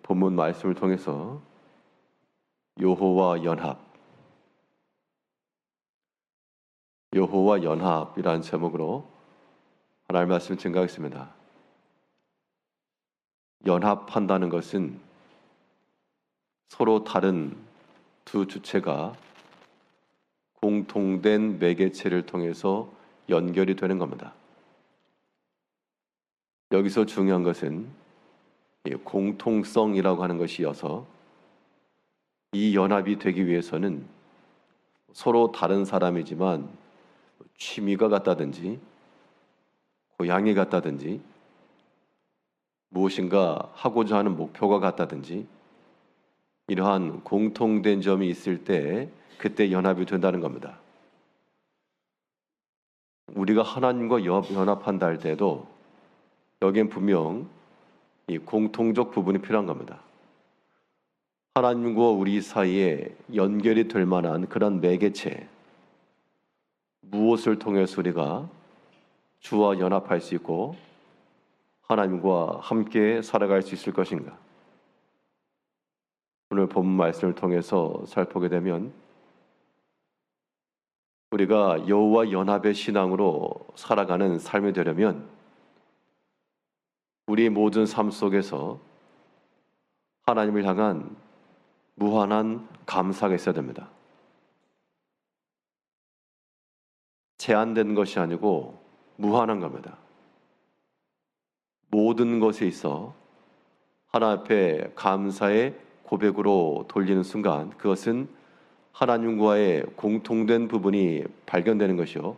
본문 말씀을 통해서 여호와 연합이라는 제목으로 하나님의 말씀을 증거하겠습니다. 연합한다는 것은 서로 다른 두 주체가 공통된 매개체를 통해서 연결이 되는 겁니다. 여기서 중요한 것은 공통성이라고 하는 것이어서 이 연합이 되기 위해서는 서로 다른 사람이지만 취미가 같다든지 고향이 같다든지 무엇인가 하고자 하는 목표가 같다든지 이러한 공통된 점이 있을 때 그때 연합이 된다는 겁니다. 우리가 하나님과 연합한다 할 때도 여기엔 분명 이 공통적 부분이 필요한 겁니다. 하나님과 우리 사이에 연결이 될 만한 그런 매개체, 무엇을 통해서 우리가 주와 연합할 수 있고 하나님과 함께 살아갈 수 있을 것인가? 오늘 본문 말씀을 통해서 살펴보게 되면 우리가 여호와 연합의 신앙으로 살아가는 삶이 되려면 우리의 모든 삶 속에서 하나님을 향한 무한한 감사가 있어야 됩니다. 제한된 것이 아니고 무한한 겁니다. 모든 것에 있어 하나님 앞에 감사의 고백으로 돌리는 순간 그것은 하나님과의 공통된 부분이 발견되는 것이요.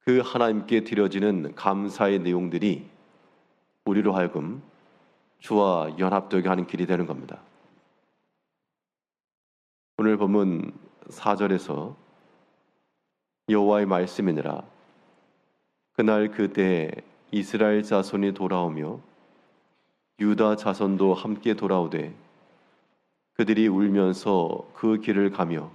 그 하나님께 드려지는 감사의 내용들이 우리로 하여금 주와 연합되게 하는 길이 되는 겁니다. 오늘 본문 4절에서 여호와의 말씀이니라 그날 그때 이스라엘 자손이 돌아오며 유다 자손도 함께 돌아오되 그들이 울면서 그 길을 가며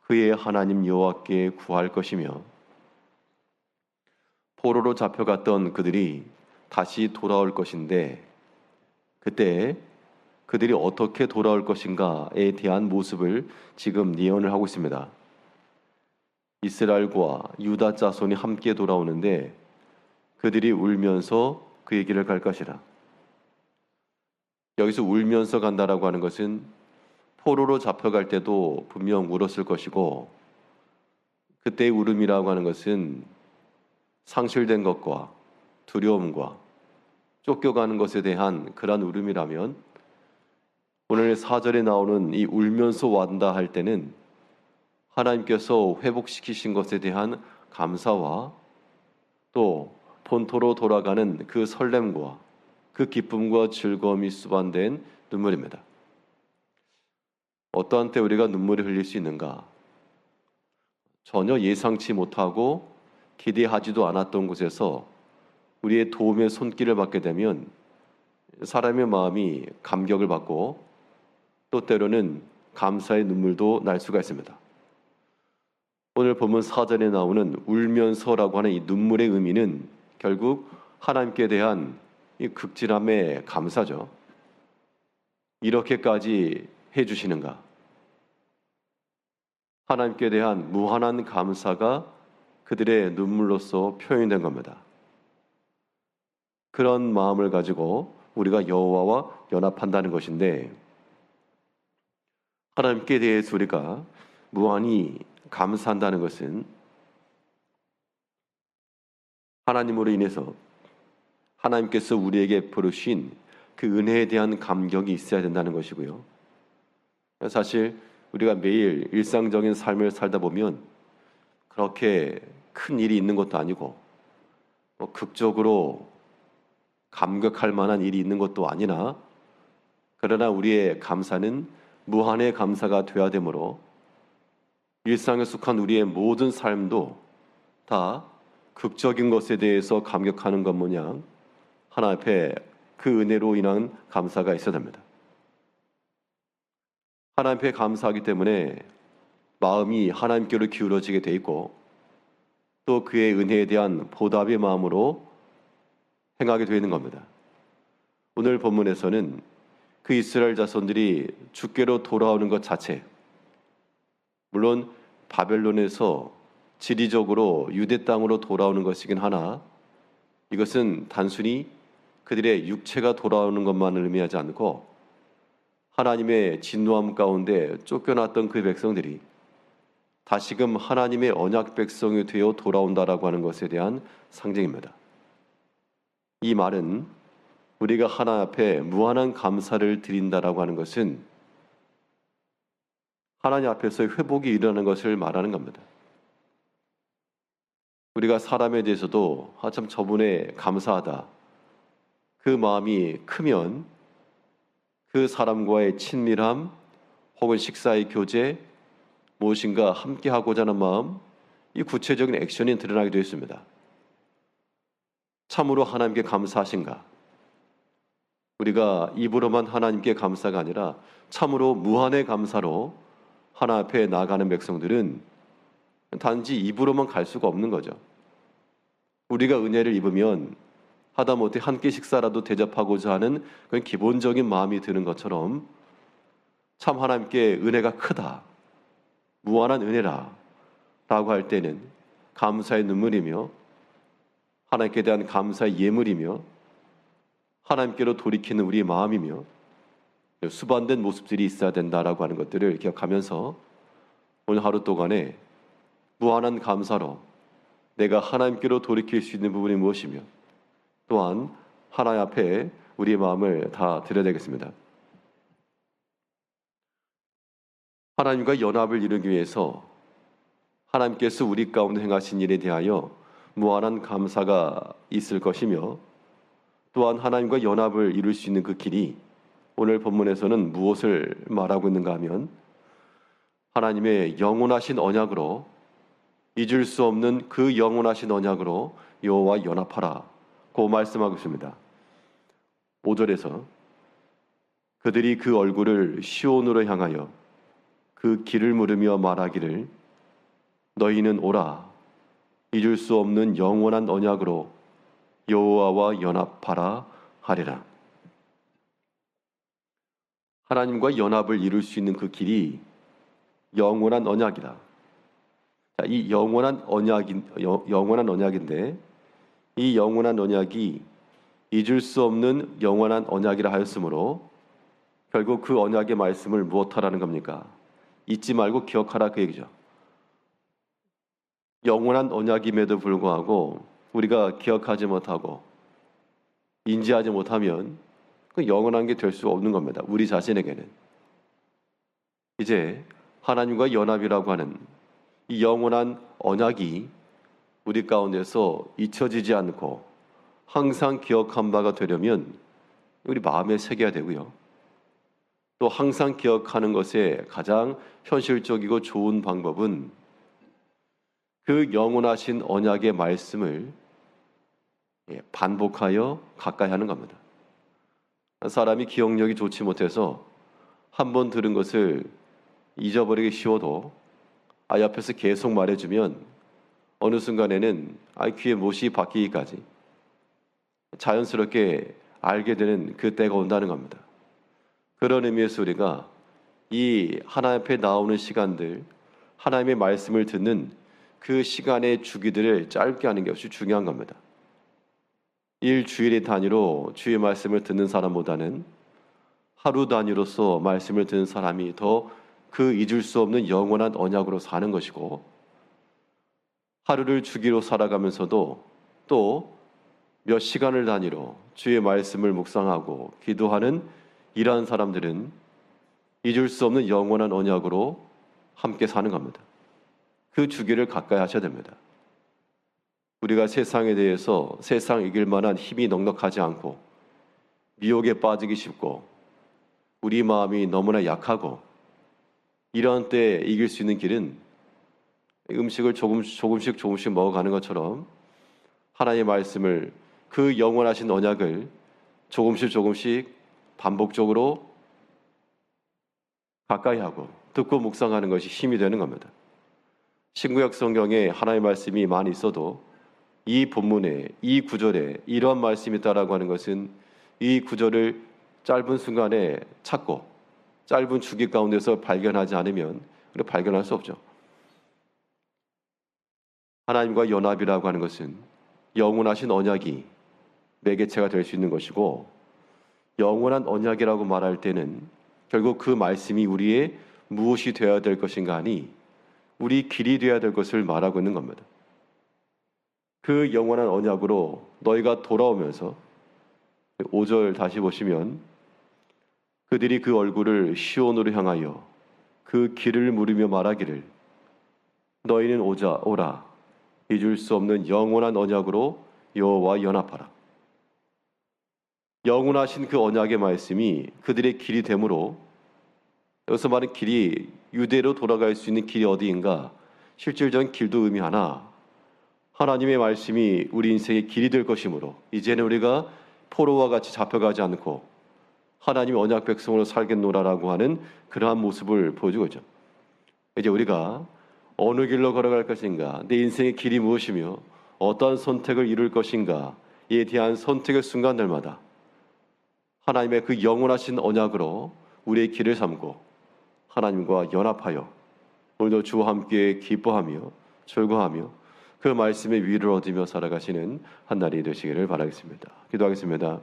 그의 하나님 여호와께 구할 것이며 포로로 잡혀갔던 그들이 다시 돌아올 것인데 그때 그들이 어떻게 돌아올 것인가에 대한 모습을 지금 예언을 하고 있습니다. 이스라엘과 유다 자손이 함께 돌아오는데 그들이 울면서 그의 길을 갈 것이라. 여기서 울면서 간다라고 하는 것은 포로로 잡혀갈 때도 분명 울었을 것이고 그때의 울음이라고 하는 것은 상실된 것과 두려움과 쫓겨가는 것에 대한 그러한 울음이라면 오늘 4절에 나오는 이 울면서 완다 할 때는 하나님께서 회복시키신 것에 대한 감사와 또 본토로 돌아가는 그 설렘과 그 기쁨과 즐거움이 수반된 눈물입니다. 어떠한 때 우리가 눈물을 흘릴 수 있는가? 전혀 예상치 못하고 기대하지도 않았던 곳에서 우리의 도움의 손길을 받게 되면 사람의 마음이 감격을 받고 또 때로는 감사의 눈물도 날 수가 있습니다. 오늘 본문 4절에 나오는 울면서라고 하는 이 눈물의 의미는 결국 하나님께 대한 이 극진함의 감사죠. 이렇게까지 해주시는가? 하나님께 대한 무한한 감사가 그들의 눈물로서 표현된 겁니다. 그런 마음을 가지고 우리가 여호와와 연합한다는 것인데 하나님께 대해서 우리가 무한히 감사한다는 것은 하나님으로 인해서 하나님께서 우리에게 베푸신 그 은혜에 대한 감격이 있어야 된다는 것이고요. 사실 우리가 매일 일상적인 삶을 살다 보면 그렇게 큰 일이 있는 것도 아니고 극적으로 감격할 만한 일이 있는 것도 아니나 그러나 우리의 감사는 무한의 감사가 되어야 되므로 일상에 속한 우리의 모든 삶도 다 극적인 것에 대해서 감격하는 것 마냥 하나님 앞에 그 은혜로 인한 감사가 있어야 됩니다. 하나님 앞에 감사하기 때문에 마음이 하나님께로 기울어지게 돼 있고 또 그의 은혜에 대한 보답의 마음으로 행하게 되어 있는 겁니다. 오늘 본문에서는 그 이스라엘 자손들이 주께로 돌아오는 것 자체, 물론 바벨론에서 지리적으로 유대 땅으로 돌아오는 것이긴 하나 이것은 단순히 그들의 육체가 돌아오는 것만을 의미하지 않고 하나님의 진노함 가운데 쫓겨났던 그 백성들이 다시금 하나님의 언약 백성이 되어 돌아온다라고 하는 것에 대한 상징입니다. 이 말은 우리가 하나님 앞에 무한한 감사를 드린다라고 하는 것은 하나님 앞에서 회복이 일어나는 것을 말하는 겁니다. 우리가 사람에 대해서도 참 저분에 감사하다. 그 마음이 크면 그 사람과의 친밀함 혹은 식사의 교제 무엇인가 함께하고자 하는 마음 이 구체적인 액션이 드러나게 되어 있습니다. 참으로 하나님께 감사하신가? 우리가 입으로만 하나님께 감사가 아니라 참으로 무한의 감사로 하나님 앞에 나아가는 백성들은 단지 입으로만 갈 수가 없는 거죠. 우리가 은혜를 입으면 하다못해 한 끼 식사라도 대접하고자 하는 그런 기본적인 마음이 드는 것처럼 참 하나님께 은혜가 크다, 무한한 은혜라 라고 할 때는 감사의 눈물이며 하나님께 대한 감사의 예물이며 하나님께로 돌이키는 우리의 마음이며 수반된 모습들이 있어야 된다라고 하는 것들을 기억하면서 오늘 하루 동안에 무한한 감사로 내가 하나님께로 돌이킬 수 있는 부분이 무엇이며 또한 하나님 앞에 우리의 마음을 다 드려야 되겠습니다. 하나님과 연합을 이루기 위해서 하나님께서 우리 가운데 행하신 일에 대하여 무한한 감사가 있을 것이며 또한 하나님과 연합을 이룰 수 있는 그 길이 오늘 본문에서는 무엇을 말하고 있는가 하면 하나님의 영원하신 언약으로 잊을 수 없는 그 영원하신 언약으로 여호와 연합하라 고 말씀하고 있습니다. 5절에서 그들이 그 얼굴을 시온으로 향하여 그 길을 물으며 말하기를 너희는 오라 잊을 수 없는 영원한 언약으로 여호와와 연합하라 하리라. 하나님과 연합을 이룰 수 있는 그 길이 영원한 언약이다. 이 영원한 언약인데 이 영원한 언약이 잊을 수 없는 영원한 언약이라 하였으므로 결국 그 언약의 말씀을 무엇하라는 겁니까? 잊지 말고 기억하라 그 얘기죠. 영원한 언약임에도 불구하고 우리가 기억하지 못하고 인지하지 못하면 그 영원한 게 될 수 없는 겁니다. 우리 자신에게는. 이제 하나님과 연합이라고 하는 이 영원한 언약이 우리 가운데서 잊혀지지 않고 항상 기억한 바가 되려면 우리 마음에 새겨야 되고요. 또 항상 기억하는 것에 가장 현실적이고 좋은 방법은 그 영원하신 언약의 말씀을 반복하여 가까이 하는 겁니다. 사람이 기억력이 좋지 못해서 한 번 들은 것을 잊어버리기 쉬워도 옆에서 계속 말해주면 어느 순간에는 귀에 못이 박히기까지 자연스럽게 알게 되는 그 때가 온다는 겁니다. 그런 의미에서 우리가 이 하나님 앞에 나오는 시간들, 하나님의 말씀을 듣는 그 시간의 주기들을 짧게 하는 것이 중요한 겁니다. 일주일의 단위로 주의 말씀을 듣는 사람보다는 하루 단위로서 말씀을 듣는 사람이 더 그 잊을 수 없는 영원한 언약으로 사는 것이고 하루를 주기로 살아가면서도 또 몇 시간을 단위로 주의 말씀을 묵상하고 기도하는 이러한 사람들은 잊을 수 없는 영원한 언약으로 함께 사는 겁니다. 그 주기를 가까이 하셔야 됩니다. 우리가 세상에 대해서 세상 이길 만한 힘이 넉넉하지 않고 미혹에 빠지기 쉽고 우리 마음이 너무나 약하고 이러한 때에 이길 수 있는 길은 음식을 조금씩 먹어가는 것처럼 하나님의 말씀을 그 영원하신 언약을 조금씩 반복적으로 가까이 하고 듣고 묵상하는 것이 힘이 되는 겁니다. 신구약 성경에 하나님의 말씀이 많이 있어도 이 본문에 이 구절에 이러한 말씀이 있다라고 하는 것은 이 구절을 짧은 순간에 찾고 짧은 주기 가운데서 발견하지 않으면 우리가 발견할 수 없죠. 하나님과 연합이라고 하는 것은 영원하신 언약이 매개체가 될 수 있는 것이고, 영원한 언약이라고 말할 때는 결국 그 말씀이 우리의 무엇이 되어야 될 것인가 하니 우리 길이 되어야 될 것을 말하고 있는 겁니다. 그 영원한 언약으로 너희가 돌아오면서 5절 다시 보시면 그들이 그 얼굴을 시온으로 향하여 그 길을 물으며 말하기를 너희는 오라 잊을 수 없는 영원한 언약으로 여호와와 연합하라. 영원하신 그 언약의 말씀이 그들의 길이 되므로, 여기서 말하는 길이 유대로 돌아갈 수 있는 길이 어디인가, 실질적인 길도 의미하나 하나님의 말씀이 우리 인생의 길이 될 것이므로 이제는 우리가 포로와 같이 잡혀가지 않고 하나님의 언약 백성으로 살겠노라라고 하는 그러한 모습을 보여주고 있죠. 이제 우리가 어느 길로 걸어갈 것인가, 내 인생의 길이 무엇이며 어떠한 선택을 이룰 것인가에 대한 선택의 순간들마다 하나님의 그 영원하신 언약으로 우리의 길을 삼고 하나님과 연합하여 오늘도 주와 함께 기뻐하며 즐거워하며 그 말씀의 위를 얻으며 살아가시는 한 날이 되시기를 바라겠습니다. 기도하겠습니다.